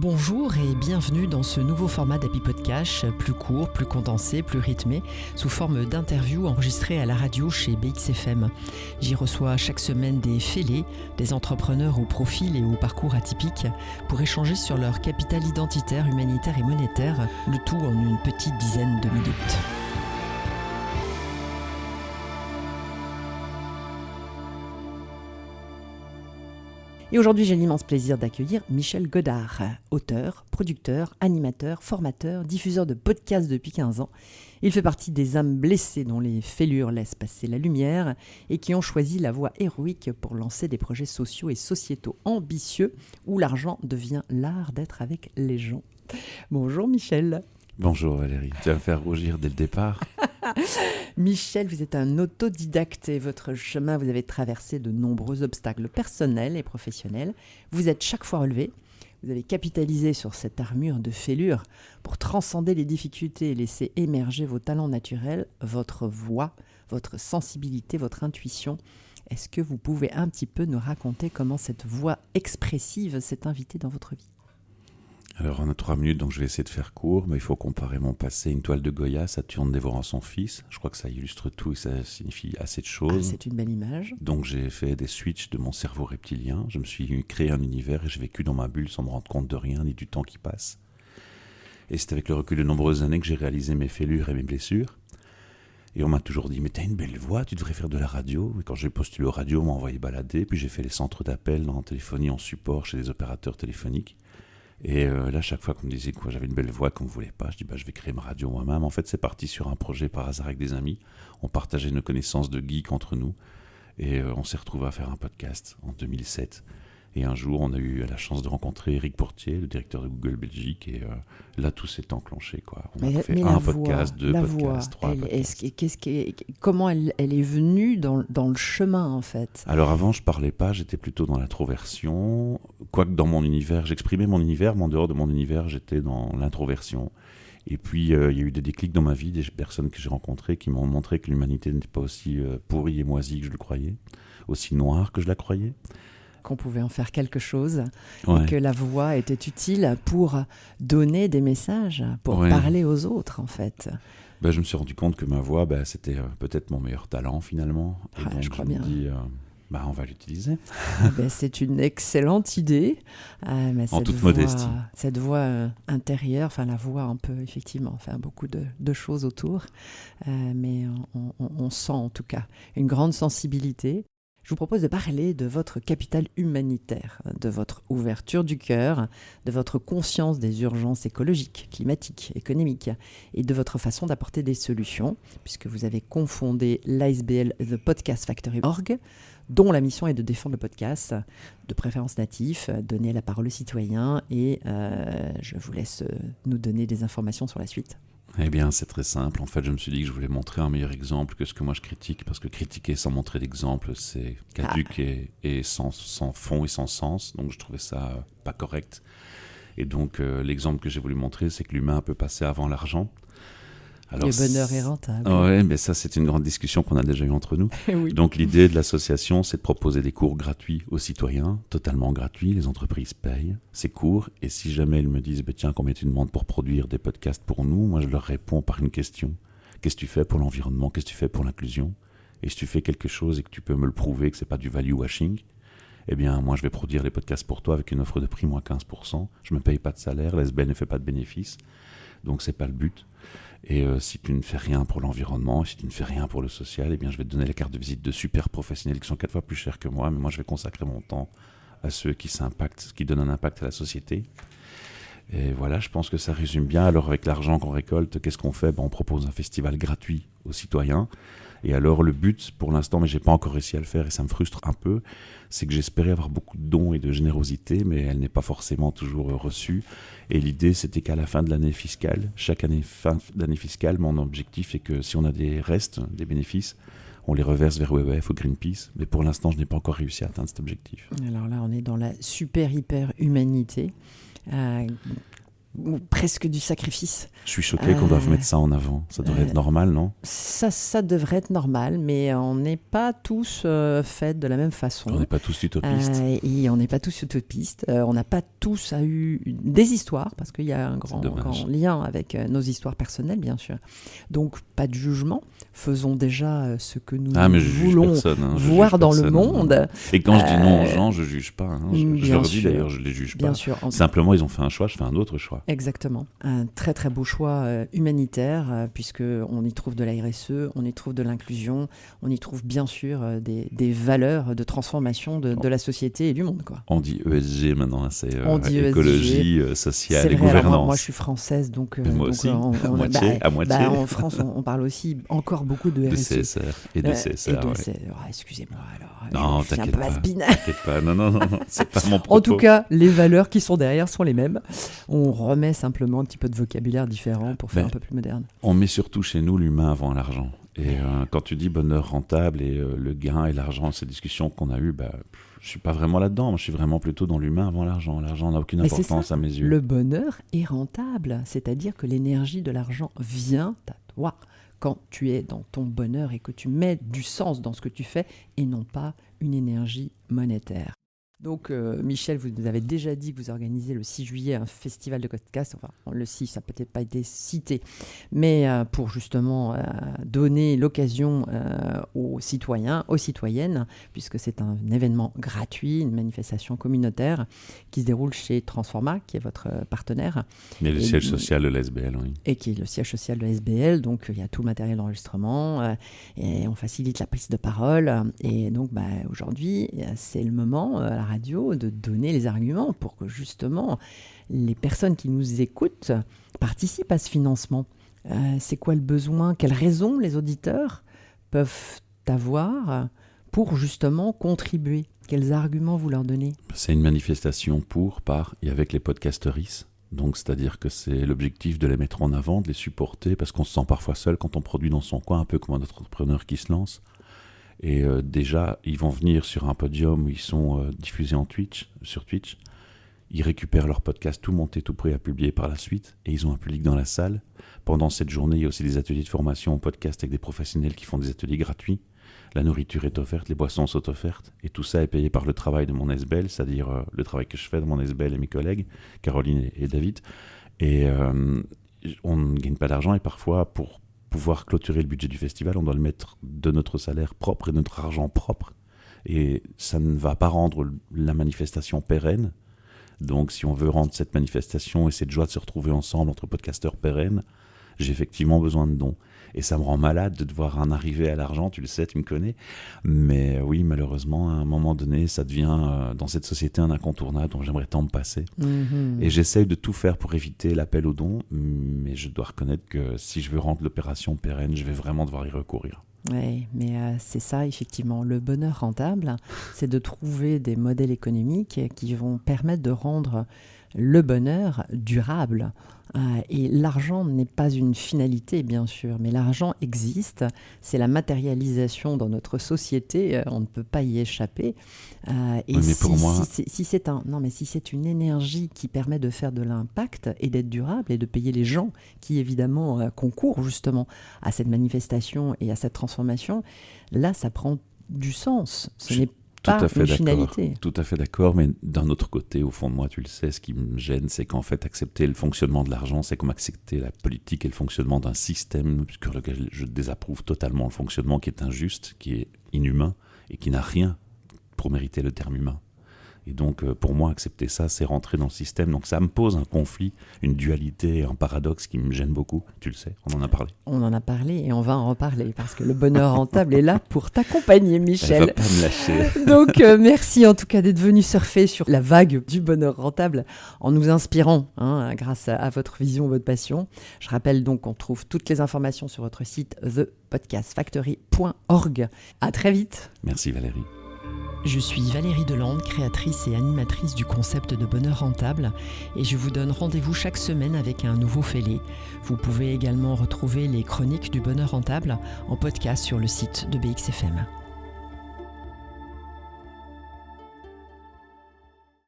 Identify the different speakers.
Speaker 1: Bonjour et bienvenue dans ce nouveau format d'Happy Podcast, plus court, plus condensé, plus rythmé, sous forme d'interviews enregistrées à la radio chez BXFM. J'y reçois chaque semaine des fêlés, des entrepreneurs au profil et au parcours atypiques, pour échanger sur leur capital identitaire, humanitaire et monétaire, le tout en une petite dizaine de minutes. Et aujourd'hui, j'ai l'immense plaisir d'accueillir Michel Godard, auteur, producteur, animateur, formateur, diffuseur de podcasts depuis 15 ans. Il fait partie des âmes blessées dont les fêlures laissent passer la lumière et qui ont choisi la voie héroïque pour lancer des projets sociaux et sociétaux ambitieux où l'argent devient l'art d'être avec les gens. Bonjour Michel.
Speaker 2: Bonjour Valérie, tu vas me faire rougir dès le départ.
Speaker 1: Michel, vous êtes un autodidacte et votre chemin, vous avez traversé de nombreux obstacles personnels et professionnels. Vous êtes chaque fois relevé. Vous avez capitalisé sur cette armure de fêlure pour transcender les difficultés et laisser émerger vos talents naturels, votre voix, votre sensibilité, votre intuition. Est-ce que vous pouvez un petit peu nous raconter comment cette voix expressive s'est invitée dans votre vie ?
Speaker 2: Alors on a 3 minutes, donc je vais essayer de faire court, mais il faut comparer mon passé à une toile de Goya, Saturne dévorant son fils. Je crois que ça illustre tout et ça signifie assez de choses.
Speaker 1: C'est une belle image.
Speaker 2: Donc j'ai fait des switches de mon cerveau reptilien, je me suis créé un univers et j'ai vécu dans ma bulle sans me rendre compte de rien ni du temps qui passe. Et c'est avec le recul de nombreuses années que j'ai réalisé mes fêlures et mes blessures. Et on m'a toujours dit, mais t'as une belle voix, tu devrais faire de la radio. Et quand j'ai postulé aux radios, on m'a envoyé balader, puis j'ai fait les centres d'appel en téléphonie, en support chez les opérateurs téléphoniques. Et là, chaque fois qu'on me disait que j'avais une belle voix, qu'on ne voulait pas, je dis je vais créer ma radio moi-même. En fait, c'est parti sur un projet par hasard avec des amis. On partageait nos connaissances de geeks entre nous. Et on s'est retrouvés à faire un podcast en 2007. Et un jour, on a eu la chance de rencontrer Eric Portier, le directeur de Google Belgique. Et là, tout s'est enclenché, quoi. On a fait un podcast, 2 podcasts, 3 podcasts.
Speaker 1: Comment elle est venue dans le chemin, en fait ?
Speaker 2: Alors avant, je parlais pas, j'étais plutôt dans l'introversion. Quoique dans mon univers, j'exprimais mon univers, mais en dehors de mon univers, j'étais dans l'introversion. Et puis, il y a eu des déclics dans ma vie, des personnes que j'ai rencontrées qui m'ont montré que l'humanité n'était pas aussi pourrie et moisie que je le croyais, aussi noire que je la croyais.
Speaker 1: Qu'on pouvait en faire quelque chose, et que la voix était utile pour donner des messages, pour parler aux autres, en fait.
Speaker 2: Je me suis rendu compte que ma voix, c'était peut-être mon meilleur talent, finalement. Et donc, je me dis, on va l'utiliser.
Speaker 1: C'est une excellente idée. Mais
Speaker 2: en toute modestie.
Speaker 1: Cette voix intérieure, la voix, on peut effectivement faire beaucoup de choses autour. Mais on sent en tout cas une grande sensibilité. Je vous propose de parler de votre capital humanitaire, de votre ouverture du cœur, de votre conscience des urgences écologiques, climatiques, économiques et de votre façon d'apporter des solutions, puisque vous avez cofondé l'ASBL The Podcast Factory.org, dont la mission est de défendre le podcast, de préférence natif, donner la parole aux citoyens et je vous laisse nous donner des informations sur la suite.
Speaker 2: Eh bien, c'est très simple. En fait, je me suis dit que je voulais montrer un meilleur exemple que ce que moi je critique, parce que critiquer sans montrer d'exemple, c'est caduc et sans fond et sans sens. Donc, je trouvais ça pas correct. Et donc, l'exemple que j'ai voulu montrer, c'est que l'humain peut passer avant l'argent.
Speaker 1: Alors, le bonheur est rentable.
Speaker 2: Oui, mais ça, c'est une grande discussion qu'on a déjà eue entre nous.
Speaker 1: Oui.
Speaker 2: Donc, l'idée de l'association, c'est de proposer des cours gratuits aux citoyens, totalement gratuits. Les entreprises payent ces cours. Et si jamais ils me disent, tiens, combien tu demandes pour produire des podcasts pour nous ? Moi, je leur réponds par une question. Qu'est-ce que tu fais pour l'environnement ? Qu'est-ce que tu fais pour l'inclusion ? Et si tu fais quelque chose et que tu peux me le prouver que ce n'est pas du value washing, eh bien, moi, je vais produire les podcasts pour toi avec une offre de prix moins 15%. Je ne me paye pas de salaire. L'ASBL ne fait pas de bénéfices. Donc, ce n'est pas le but. Et si tu ne fais rien pour l'environnement, si tu ne fais rien pour le social, eh bien je vais te donner la carte de visite de super professionnels qui sont 4 fois plus chers que moi, mais moi je vais consacrer mon temps à ceux qui donnent un impact à la société. Et voilà, je pense que ça résume bien. Alors avec l'argent qu'on récolte, qu'est-ce qu'on fait ? On propose un festival gratuit aux citoyens. Et alors le but, pour l'instant, mais je n'ai pas encore réussi à le faire et ça me frustre un peu, c'est que j'espérais avoir beaucoup de dons et de générosité, mais elle n'est pas forcément toujours reçue. Et l'idée, c'était qu'à la fin de l'année fiscale, chaque année, fin d'année fiscale, mon objectif est que si on a des restes, des bénéfices, on les reverse vers WWF ou Greenpeace. Mais pour l'instant, je n'ai pas encore réussi à atteindre cet objectif.
Speaker 1: Alors là, on est dans la super hyper humanité. ou presque du sacrifice.
Speaker 2: Je suis choqué qu'on doive mettre ça en avant. Ça devrait être normal, non?
Speaker 1: Ça devrait être normal, mais on n'est pas tous faits de la même façon.
Speaker 2: On n'est pas tous utopistes.
Speaker 1: Et on n'est pas tous utopistes. On n'a pas tous eu des histoires, parce qu'il y a un grand lien avec nos histoires personnelles, bien sûr. Donc, pas de jugement. Faisons déjà ce que nous voulons voir dans le monde.
Speaker 2: Et quand je dis non aux gens, je ne juge pas. Je leur dis d'ailleurs, je ne les juge pas.
Speaker 1: Bien sûr.
Speaker 2: Simplement, ils ont fait un choix, je fais un autre choix.
Speaker 1: Exactement. Un très très beau choix humanitaire, puisqu'on y trouve de la RSE, on y trouve de l'inclusion, on y trouve bien sûr des valeurs de transformation de la société et du monde, quoi.
Speaker 2: On dit ESG maintenant, c'est
Speaker 1: écologie,
Speaker 2: sociale et gouvernance.
Speaker 1: Moi je suis française, donc
Speaker 2: moi aussi, à moitié.
Speaker 1: En France, on parle aussi encore beaucoup de RSE.
Speaker 2: De CSR et de CSR.
Speaker 1: Excusez-moi alors.
Speaker 2: Non, t'inquiète pas. Non, c'est pas mon propos.
Speaker 1: En tout cas, les valeurs qui sont derrière sont les mêmes. On remet simplement un petit peu de vocabulaire différent pour faire un peu plus moderne.
Speaker 2: On met surtout chez nous l'humain avant l'argent. Et quand tu dis bonheur rentable et le gain et l'argent, ces discussions qu'on a eues, je suis pas vraiment là-dedans. Moi, je suis vraiment plutôt dans l'humain avant l'argent. L'argent n'a aucune importance à mes yeux.
Speaker 1: Le bonheur est rentable, c'est-à-dire que l'énergie de l'argent vient à toi quand tu es dans ton bonheur et que tu mets du sens dans ce que tu fais et non pas une énergie monétaire. Donc, Michel, vous nous avez déjà dit que vous organisez le 6 juillet un festival de podcast. Enfin, le 6, ça n'a peut-être pas été cité, mais pour justement donner l'occasion aux citoyens, aux citoyennes, puisque c'est un événement gratuit, une manifestation communautaire qui se déroule chez Transforma, qui est votre partenaire.
Speaker 2: Et le siège social de l'SBL, oui.
Speaker 1: Et qui est le siège social de l'SBL. Donc, il y a tout le matériel d'enregistrement et on facilite la prise de parole. Et donc, aujourd'hui, c'est le moment à la radio de donner les arguments pour que justement les personnes qui nous écoutent participent à ce financement. C'est quoi le besoin? Quelles raisons les auditeurs peuvent avoir pour justement contribuer? Quels arguments vous leur donnez? C'est
Speaker 2: une manifestation pour, par et avec les podcasteries. Donc, c'est-à-dire que c'est l'objectif de les mettre en avant, de les supporter, parce qu'on se sent parfois seul quand on produit dans son coin, un peu comme un entrepreneur qui se lance. Et déjà, ils vont venir sur un podium où ils sont diffusés sur Twitch. Ils récupèrent leur podcast tout monté, tout prêt à publier par la suite. Et ils ont un public dans la salle. Pendant cette journée, il y a aussi des ateliers de formation au podcast avec des professionnels qui font des ateliers gratuits. La nourriture est offerte, les boissons sont offertes. Et tout ça est payé par le travail de mon SBL, c'est-à-dire le travail que je fais de mon SBL et mes collègues, Caroline et David. Et on ne gagne pas d'argent et parfois, pour pouvoir clôturer le budget du festival, on doit le mettre de notre salaire propre et de notre argent propre. Et ça ne va pas rendre la manifestation pérenne. Donc si on veut rendre cette manifestation et cette joie de se retrouver ensemble entre podcasteurs pérennes, j'ai effectivement besoin de dons. Et ça me rend malade de devoir en arriver à l'argent, tu le sais, tu me connais. Mais oui, malheureusement, à un moment donné, ça devient dans cette société un incontournable dont j'aimerais tant me passer. Et j'essaye de tout faire pour éviter l'appel aux dons, mais je dois reconnaître que si je veux rendre l'opération pérenne, je vais vraiment devoir y recourir.
Speaker 1: Oui, mais c'est ça, effectivement. Le bonheur rentable, c'est de trouver des modèles économiques qui vont permettre de rendre le bonheur durable. Et l'argent n'est pas une finalité, bien sûr, mais l'argent existe. C'est la matérialisation dans notre société. On ne peut pas y échapper. Et oui, si c'est une énergie qui permet de faire de l'impact et d'être durable et de payer les gens qui, évidemment, concourent justement à cette manifestation et à cette transformation, là, ça prend du sens. Ce n'est pas une finalité.
Speaker 2: Tout à fait d'accord, mais d'un autre côté, au fond de moi, tu le sais, ce qui me gêne, c'est qu'en fait, accepter le fonctionnement de l'argent, c'est comme accepter la politique et le fonctionnement d'un système sur lequel je désapprouve totalement le fonctionnement qui est injuste, qui est inhumain et qui n'a rien pour mériter le terme humain. Et donc, pour moi, accepter ça, c'est rentrer dans le système. Donc, ça me pose un conflit, une dualité, un paradoxe qui me gêne beaucoup. Tu le sais, on en a parlé.
Speaker 1: On en a parlé et on va en reparler parce que le bonheur rentable est là pour t'accompagner, Michel.
Speaker 2: Elle va pas me lâcher.
Speaker 1: Donc, merci en tout cas d'être venu surfer sur la vague du bonheur rentable en nous inspirant grâce à votre vision, votre passion. Je rappelle donc qu'on trouve toutes les informations sur votre site thepodcastfactory.org. À très vite.
Speaker 2: Merci Valérie.
Speaker 1: Je suis Valérie Delande, créatrice et animatrice du concept de bonheur rentable et je vous donne rendez-vous chaque semaine avec un nouveau fêlé. Vous pouvez également retrouver les chroniques du bonheur rentable en podcast sur le site de BXFM.